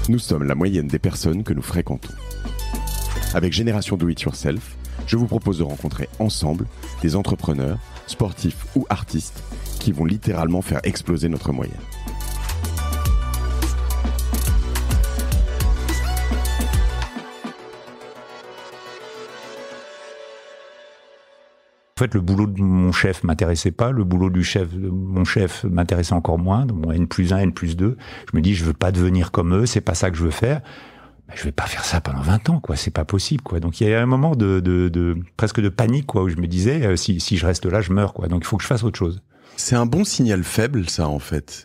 Nous sommes la moyenne des personnes que nous fréquentons. Avec Génération Do It Yourself, je vous propose de rencontrer ensemble des entrepreneurs, sportifs ou artistes qui vont littéralement faire exploser notre moyenne. En fait, le boulot de mon chef m'intéressait pas, le boulot de mon chef m'intéressait encore moins, donc N+1, N+2. Je me dis, je veux pas devenir comme eux, c'est pas ça que je veux faire. Mais je vais pas faire ça pendant 20 ans, quoi. C'est pas possible, quoi. Donc il y a un moment presque de panique, quoi, où je me disais, si je reste là, je meurs, quoi. Donc il faut que je fasse autre chose. C'est un bon signal faible, ça, en fait.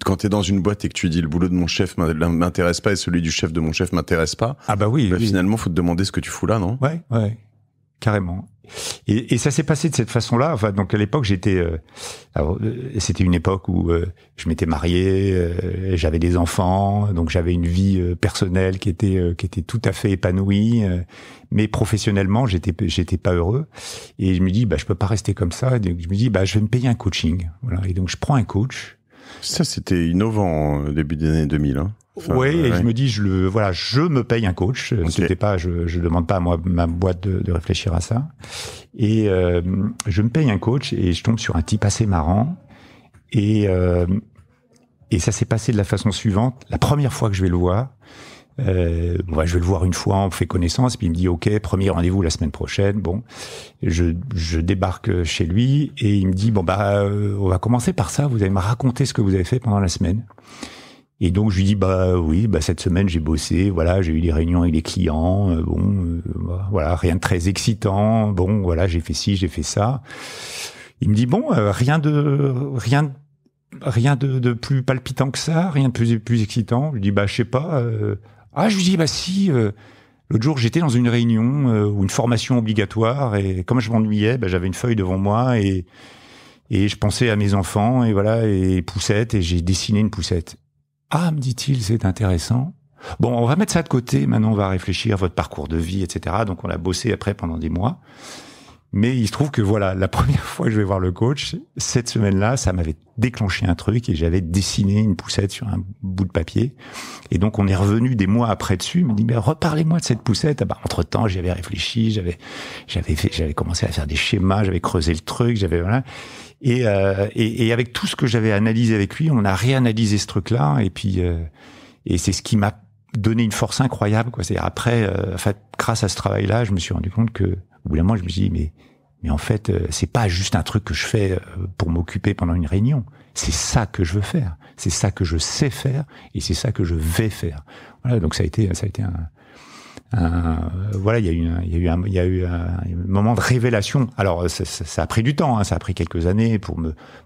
Quand t'es dans une boîte et que tu dis le boulot de mon chef m'intéresse pas et celui du chef de mon chef m'intéresse pas. Ah bah oui. Oui. Finalement, faut te demander ce que tu fous là, non? Ouais. Carrément. Et ça s'est passé de cette façon-là. Enfin, donc à l'époque, c'était une époque où je m'étais marié, j'avais des enfants, donc j'avais une vie personnelle qui était tout à fait épanouie, mais professionnellement, j'étais pas heureux. Et je me dis, je peux pas rester comme ça. Donc je me dis, je vais me payer un coaching. Voilà. Et donc je prends un coach. Ça, c'était innovant au début des années 2000. Hein. Et je me dis, je me paye un coach. Okay. C'était pas, je demande pas à ma boîte de réfléchir à ça. Et je me paye un coach et je tombe sur un type assez marrant. Et ça s'est passé de la façon suivante. La première fois que je vais le voir, je vais le voir une fois, on fait connaissance, puis il me dit, OK, premier rendez-vous la semaine prochaine. Bon, je débarque chez lui et il me dit, on va commencer par ça. Vous allez me raconter ce que vous avez fait pendant la semaine. Et donc je lui dis oui, cette semaine j'ai bossé, voilà, j'ai eu des réunions avec les clients, voilà, rien de très excitant, j'ai fait ci, j'ai fait ça. Il me dit rien de plus palpitant que ça, rien de plus excitant. Je lui dis je sais pas. Je lui dis si. L'autre jour j'étais dans une réunion ou une formation obligatoire et comme je m'ennuyais, j'avais une feuille devant moi et je pensais à mes enfants et voilà et poussettes et j'ai dessiné une poussette. Ah, me dit-il, c'est intéressant. Bon, on va mettre ça de côté. Maintenant, on va réfléchir à votre parcours de vie, etc. Donc, on a bossé après pendant des mois. Mais il se trouve que voilà, la première fois que je vais voir le coach, cette semaine-là, ça m'avait déclenché un truc et j'avais dessiné une poussette sur un bout de papier. Et donc, on est revenu des mois après dessus. Il me dit, mais reparlez-moi de cette poussette. Entre-temps, j'avais réfléchi, j'avais commencé à faire des schémas, j'avais creusé le truc, voilà. Et avec tout ce que j'avais analysé avec lui, on a réanalysé ce truc-là. Et puis, et c'est ce qui m'a donné une force incroyable, quoi. C'est après, grâce à ce travail-là, je me suis rendu compte que, au bout d'un moment, je me suis dit, mais en fait, c'est pas juste un truc que je fais pour m'occuper pendant une réunion. C'est ça que je veux faire. C'est ça que je sais faire. Et c'est ça que je vais faire. Voilà. Donc ça a été voilà, il y a eu un moment de révélation. Alors ça a pris du temps, hein, ça a pris quelques années pour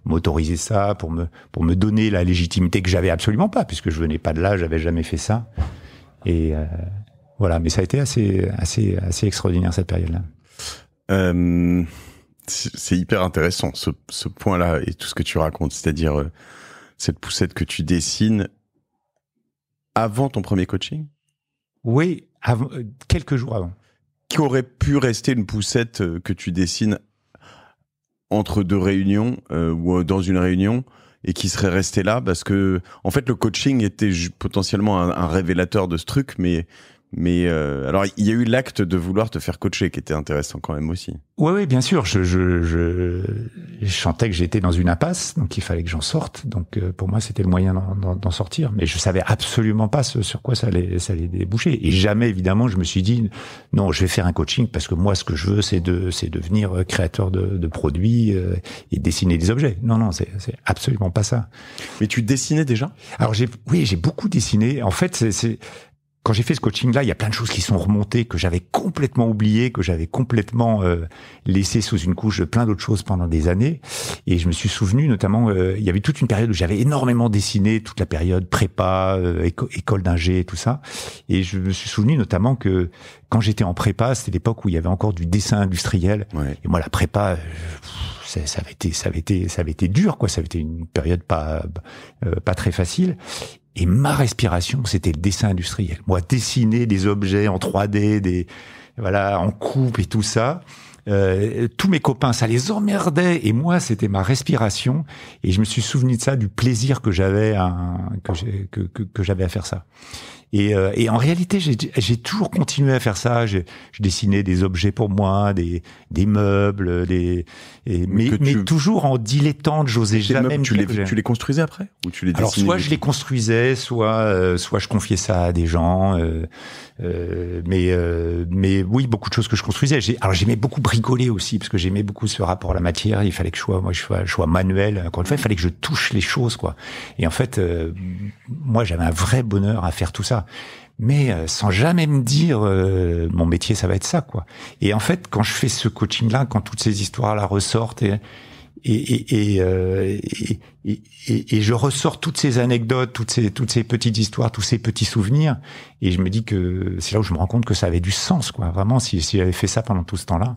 m'autoriser ça, pour me donner la légitimité que j'avais absolument pas, puisque je venais pas de là, j'avais jamais fait ça. Et voilà, mais ça a été assez extraordinaire cette période-là. C'est hyper intéressant ce point-là et tout ce que tu racontes, c'est-à-dire cette poussette que tu dessines avant ton premier coaching. Oui. Quelques jours avant. Qui aurait pu rester une poussette que tu dessines entre deux réunions ou dans une réunion et qui serait restée là parce que en fait le coaching était potentiellement un révélateur de ce truc, mais alors il y a eu l'acte de vouloir te faire coacher qui était intéressant quand même aussi. Oui, bien sûr. Je sentais que j'étais dans une impasse, donc il fallait que j'en sorte. Donc pour moi, c'était le moyen d'en sortir. Mais je savais absolument pas sur quoi ça allait déboucher. Et jamais, évidemment, je me suis dit non, je vais faire un coaching parce que moi, ce que je veux, c'est devenir créateur de produits et dessiner des objets. Non, c'est absolument pas ça. Mais tu dessinais déjà ? Alors j'ai beaucoup dessiné. En fait, quand j'ai fait ce coaching-là, il y a plein de choses qui sont remontées que j'avais complètement oubliées, que j'avais complètement laissées sous une couche de plein d'autres choses pendant des années. Et je me suis souvenu, notamment, il y avait toute une période où j'avais énormément dessiné, toute la période prépa, école d'ingé, tout ça. Et je me suis souvenu notamment que quand j'étais en prépa, c'était l'époque où il y avait encore du dessin industriel. Ouais. Et moi, la prépa, ça avait été dur, quoi. Ça avait été une période pas très facile. Et ma respiration, c'était le dessin industriel. Moi, dessiner des objets en 3D, en coupe et tout ça. Tous mes copains, ça les emmerdait. Et moi, c'était ma respiration. Et je me suis souvenu de ça, du plaisir que j'avais que j'avais à faire ça. Et en réalité, j'ai toujours continué à faire ça. Je dessinais des objets pour moi, des meubles, mais toujours en dilettante. J'osais jamais me dire tu les construisais après ou tu les dessinais? Alors soit je les construisais, soit je confiais ça à des gens. Mais oui, beaucoup de choses que je construisais. Alors j'aimais beaucoup bricoler aussi, parce que j'aimais beaucoup ce rapport à la matière. Il fallait que je sois manuel. Encore une fois, il fallait que je touche les choses, quoi. Et en fait, moi, j'avais un vrai bonheur à faire tout ça. Mais sans jamais me dire mon métier, ça va être ça, quoi. Et en fait, quand je fais ce coaching-là, quand toutes ces histoires-là ressortent et je ressors toutes ces anecdotes, toutes ces petites histoires, tous ces petits souvenirs, et je me dis que c'est là où je me rends compte que ça avait du sens, quoi. Vraiment, si j'avais fait ça pendant tout ce temps-là.